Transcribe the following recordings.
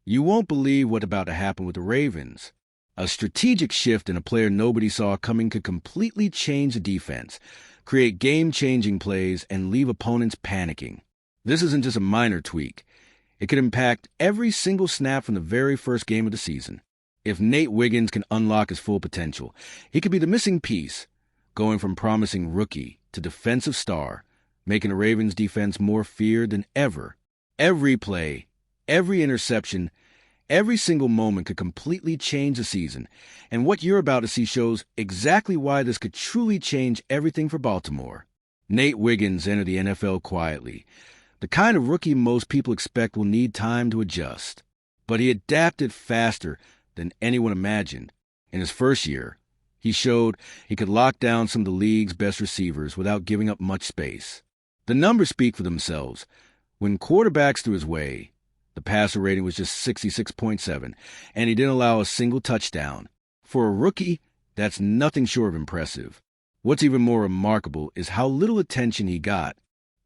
You won't believe what's about to happen with the Ravens. A strategic shift in a player nobody saw coming could completely change the defense, create game-changing plays, and leave opponents panicking. This isn't just a minor tweak. It could impact every single snap from the very first game of the season. If Nate Wiggins can unlock his full potential, he could be the missing piece, going from promising rookie to defensive star, making the Ravens' defense more feared than ever. Every play, every interception, every single moment could completely change the season, and what you're about to see shows exactly why this could truly change everything for Baltimore. Nate Wiggins entered the NFL quietly, the kind of rookie most people expect will need time to adjust. But he adapted faster than anyone imagined. In his first year, he showed he could lock down some of the league's best receivers without giving up much space. The numbers speak for themselves. When quarterbacks threw his way, the passer rating was just 66.7, and he didn't allow a single touchdown. For a rookie, that's nothing short of impressive. What's even more remarkable is how little attention he got.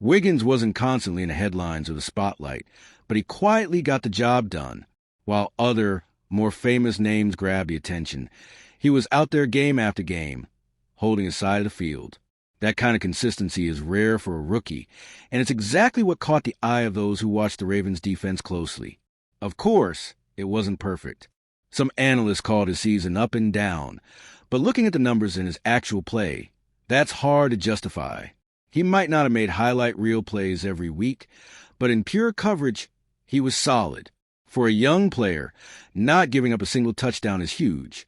Wiggins wasn't constantly in the headlines or the spotlight, but he quietly got the job done. While other, more famous names grabbed the attention, he was out there game after game, holding his side of the field. That kind of consistency is rare for a rookie, and it's exactly what caught the eye of those who watched the Ravens' defense closely. Of course, it wasn't perfect. Some analysts called his season up and down, but looking at the numbers in his actual play, that's hard to justify. He might not have made highlight reel plays every week, but in pure coverage, he was solid. For a young player, not giving up a single touchdown is huge.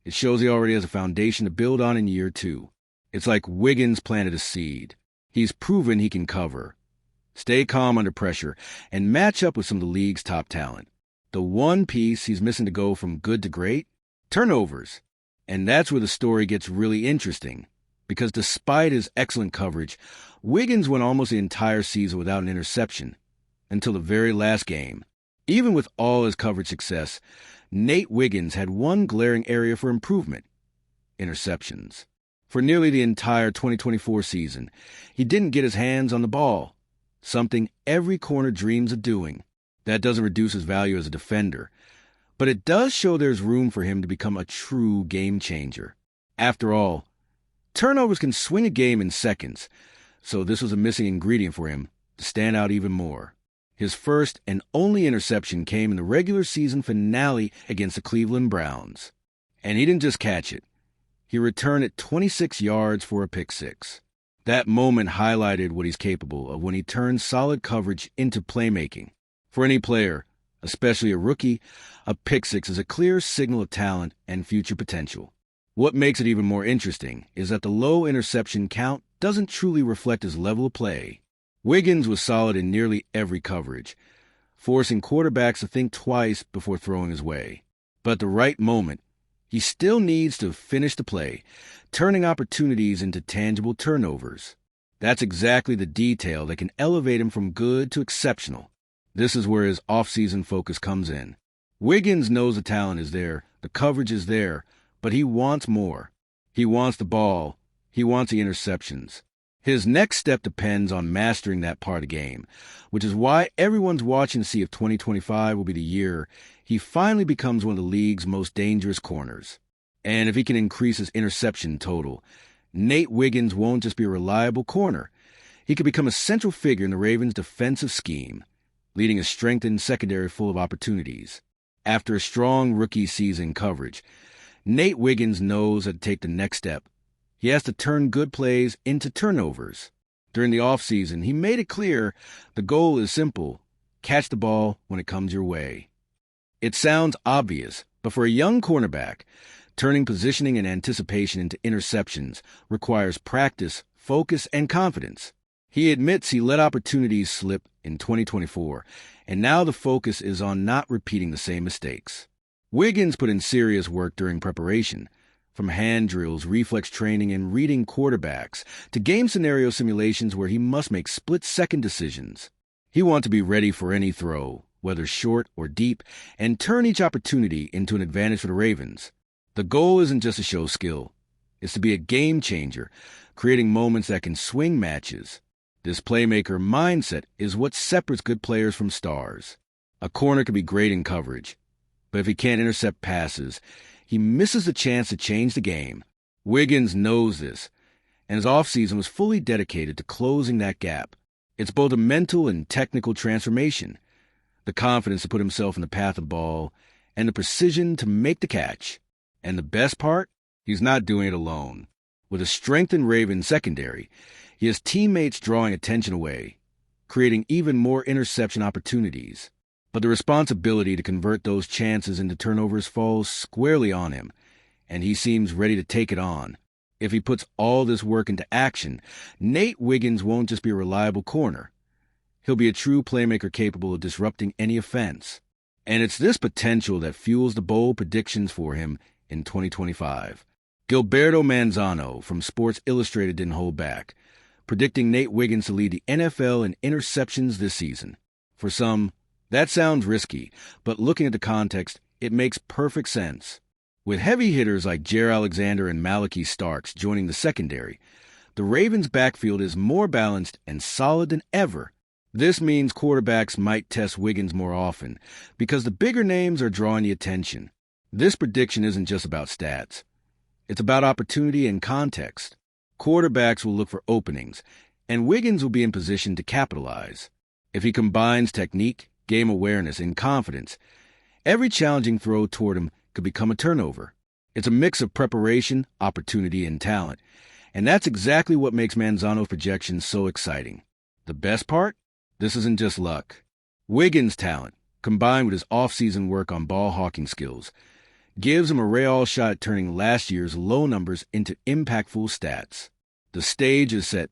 It shows he already has a foundation to build on in year two. It's like Wiggins planted a seed. He's proven he can cover, stay calm under pressure, and match up with some of the league's top talent. The one piece he's missing to go from good to great? Turnovers. And that's where the story gets really interesting. Because despite his excellent coverage, Wiggins went almost the entire season without an interception, until the very last game. Even with all his coverage success, Nate Wiggins had one glaring area for improvement: interceptions. For nearly the entire 2024 season, he didn't get his hands on the ball, something every corner dreams of doing. That doesn't reduce his value as a defender, but it does show there's room for him to become a true game changer. After all, turnovers can swing a game in seconds, so this was a missing ingredient for him to stand out even more. His first and only interception came in the regular season finale against the Cleveland Browns. And he didn't just catch it. He returned it 26 yards for a pick six. That moment highlighted what he's capable of when he turns solid coverage into playmaking. For any player, especially a rookie, a pick six is a clear signal of talent and future potential. What makes it even more interesting is that the low interception count doesn't truly reflect his level of play. Wiggins was solid in nearly every coverage, forcing quarterbacks to think twice before throwing his way. But at the right moment, he still needs to finish the play, turning opportunities into tangible turnovers. That's exactly the detail that can elevate him from good to exceptional. This is where his off-season focus comes in. Wiggins knows the talent is there, the coverage is there, but he wants more. He wants the ball. He wants the interceptions. His next step depends on mastering that part of the game, which is why everyone's watching to see if 2025 will be the year he finally becomes one of the league's most dangerous corners. And if he can increase his interception total, Nate Wiggins won't just be a reliable corner. He could become a central figure in the Ravens' defensive scheme, leading a strengthened secondary full of opportunities. After a strong rookie season coverage, Nate Wiggins knows how to take the next step. He has to turn good plays into turnovers. During the offseason, he made it clear the goal is simple: catch the ball when it comes your way. It sounds obvious, but for a young cornerback, turning positioning and anticipation into interceptions requires practice, focus, and confidence. He admits he let opportunities slip in 2024, and now the focus is on not repeating the same mistakes. Wiggins put in serious work during preparation, from hand drills, reflex training, and reading quarterbacks, to game scenario simulations where he must make split-second decisions. He wants to be ready for any throw, whether short or deep, and turn each opportunity into an advantage for the Ravens. The goal isn't just to show skill. It's to be a game changer, creating moments that can swing matches. This playmaker mindset is what separates good players from stars. A corner can be great in coverage, but if he can't intercept passes, he misses the chance to change the game. Wiggins knows this, and his offseason was fully dedicated to closing that gap. It's both a mental and technical transformation, the confidence to put himself in the path of the ball, and the precision to make the catch. And the best part? He's not doing it alone. With a strengthened Ravens secondary, he has teammates drawing attention away, creating even more interception opportunities. But the responsibility to convert those chances into turnovers falls squarely on him, and he seems ready to take it on. If he puts all this work into action, Nate Wiggins won't just be a reliable corner. He'll be a true playmaker capable of disrupting any offense. And it's this potential that fuels the bold predictions for him in 2025. Gilberto Manzano from Sports Illustrated didn't hold back, predicting Nate Wiggins to lead the NFL in interceptions this season. For some, that sounds risky, but looking at the context, it makes perfect sense. With heavy hitters like Jair Alexander and Malachi Starks joining the secondary, the Ravens' backfield is more balanced and solid than ever. This means quarterbacks might test Wiggins more often because the bigger names are drawing the attention. This prediction isn't just about stats. It's about opportunity and context. Quarterbacks will look for openings, and Wiggins will be in position to capitalize. If he combines technique, game awareness, and confidence, every challenging throw toward him could become a turnover. It's a mix of preparation, opportunity, and talent, and that's exactly what makes Manzano's projections so exciting. The best part? This isn't just luck. Wiggins' talent, combined with his off-season work on ball-hawking skills, gives him a real shot at turning last year's low numbers into impactful stats. The stage is set,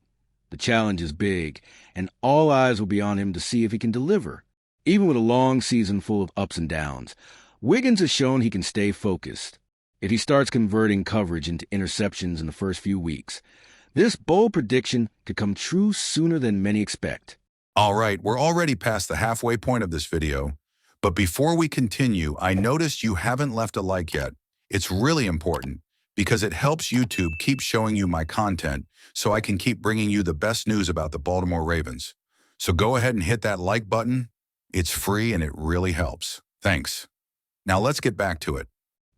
the challenge is big, and all eyes will be on him to see if he can deliver. Even with a long season full of ups and downs, Wiggins has shown he can stay focused. If he starts converting coverage into interceptions in the first few weeks, this bold prediction could come true sooner than many expect. All right, we're already past the halfway point of this video, but before we continue, I noticed you haven't left a like yet. It's really important because it helps YouTube keep showing you my content so I can keep bringing you the best news about the Baltimore Ravens. So go ahead and hit that like button. It's free and it really helps. Thanks. Now let's get back to it.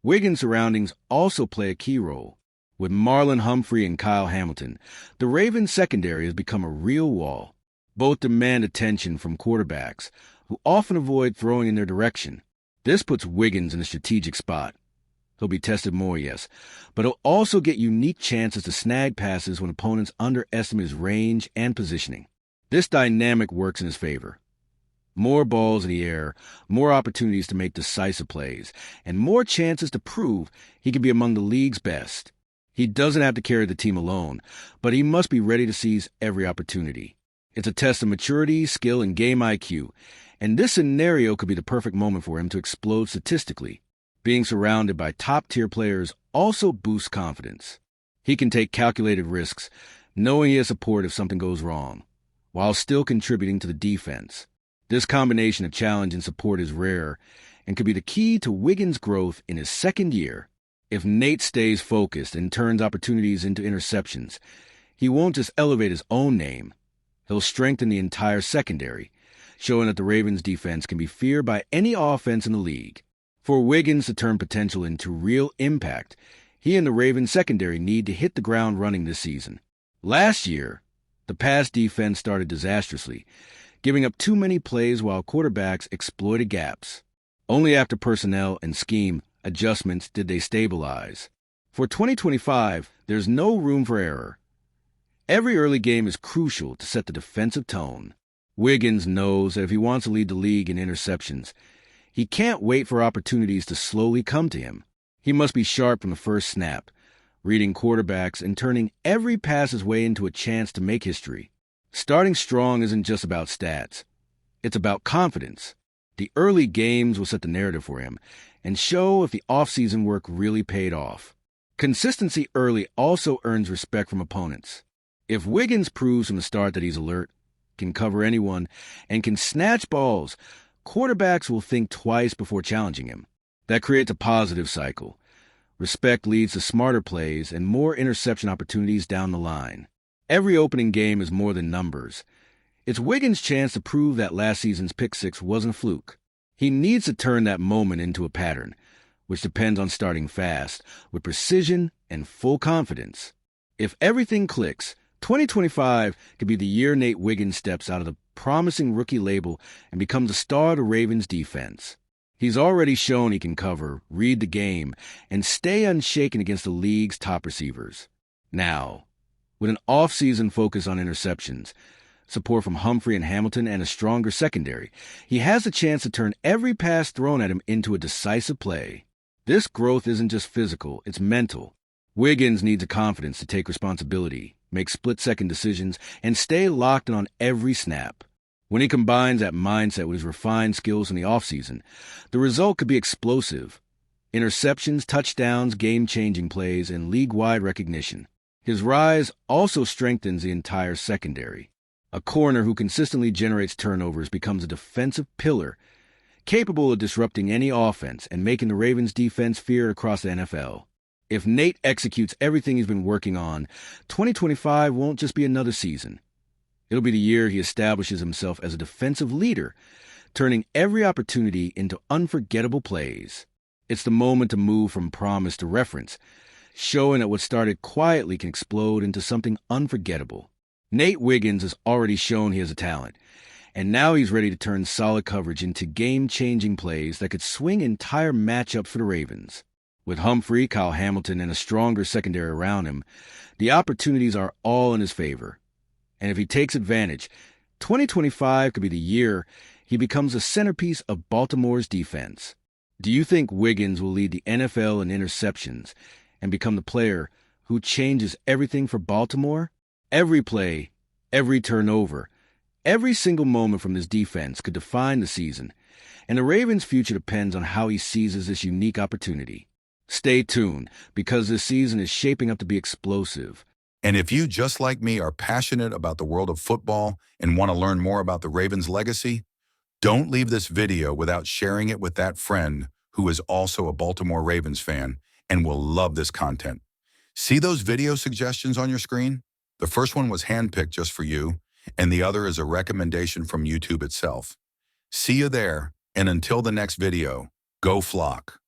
Wiggins' surroundings also play a key role. With Marlon Humphrey and Kyle Hamilton, the Ravens secondary has become a real wall. Both demand attention from quarterbacks, who often avoid throwing in their direction. This puts Wiggins in a strategic spot. He'll be tested more, yes, but he'll also get unique chances to snag passes when opponents underestimate his range and positioning. This dynamic works in his favor. More balls in the air, more opportunities to make decisive plays, and more chances to prove he can be among the league's best. He doesn't have to carry the team alone, but he must be ready to seize every opportunity. It's a test of maturity, skill, and game IQ, and this scenario could be the perfect moment for him to explode statistically. Being surrounded by top-tier players also boosts confidence. He can take calculated risks, knowing he has support if something goes wrong, while still contributing to the defense. This combination of challenge and support is rare and could be the key to Wiggins' growth in his second year. If Nate stays focused and turns opportunities into interceptions, he won't just elevate his own name. He'll strengthen the entire secondary, showing that the Ravens' defense can be feared by any offense in the league. For Wiggins to turn potential into real impact, he and the Ravens' secondary need to hit the ground running this season. Last year, the pass defense started disastrously, giving up too many plays while quarterbacks exploited gaps. Only after personnel and scheme adjustments did they stabilize. For 2025, there's no room for error. Every early game is crucial to set the defensive tone. Wiggins knows that if he wants to lead the league in interceptions, he can't wait for opportunities to slowly come to him. He must be sharp from the first snap, reading quarterbacks and turning every pass his way into a chance to make history. Starting strong isn't just about stats. It's about confidence. The early games will set the narrative for him and show if the offseason work really paid off. Consistency early also earns respect from opponents. If Wiggins proves from the start that he's alert, can cover anyone, and can snatch balls, quarterbacks will think twice before challenging him. That creates a positive cycle. Respect leads to smarter plays and more interception opportunities down the line. Every opening game is more than numbers. It's Wiggins' chance to prove that last season's pick six wasn't a fluke. He needs to turn that moment into a pattern, which depends on starting fast, with precision and full confidence. If everything clicks, 2025 could be the year Nate Wiggins steps out of the promising rookie label and becomes the star of the Ravens defense. He's already shown he can cover, read the game, and stay unshaken against the league's top receivers. Now, with an off-season focus on interceptions, support from Humphrey and Hamilton, and a stronger secondary, he has a chance to turn every pass thrown at him into a decisive play. This growth isn't just physical, it's mental. Wiggins needs the confidence to take responsibility, make split-second decisions, and stay locked in on every snap. When he combines that mindset with his refined skills in the offseason, the result could be explosive. Interceptions, touchdowns, game-changing plays, and league-wide recognition. His rise also strengthens the entire secondary. A corner who consistently generates turnovers becomes a defensive pillar, capable of disrupting any offense and making the Ravens' defense feared across the NFL. If Nate executes everything he's been working on, 2025 won't just be another season. It'll be the year he establishes himself as a defensive leader, turning every opportunity into unforgettable plays. It's the moment to move from promise to reference, showing that what started quietly can explode into something unforgettable. Nate Wiggins has already shown he has a talent, and now he's ready to turn solid coverage into game-changing plays that could swing entire matchups for the Ravens. With Humphrey, Kyle Hamilton, and a stronger secondary around him, the opportunities are all in his favor. And if he takes advantage, 2025 could be the year he becomes a centerpiece of Baltimore's defense. Do you think Wiggins will lead the NFL in interceptions and become the player who changes everything for Baltimore? Every play, every turnover, every single moment from this defense could define the season, and the Ravens' future depends on how he seizes this unique opportunity. Stay tuned, because this season is shaping up to be explosive. And if you, just like me, are passionate about the world of football and want to learn more about the Ravens' legacy, don't leave this video without sharing it with that friend who is also a Baltimore Ravens fan and will love this content. See those video suggestions on your screen? The first one was handpicked just for you, and the other is a recommendation from YouTube itself. See you there, and until the next video, go Flock.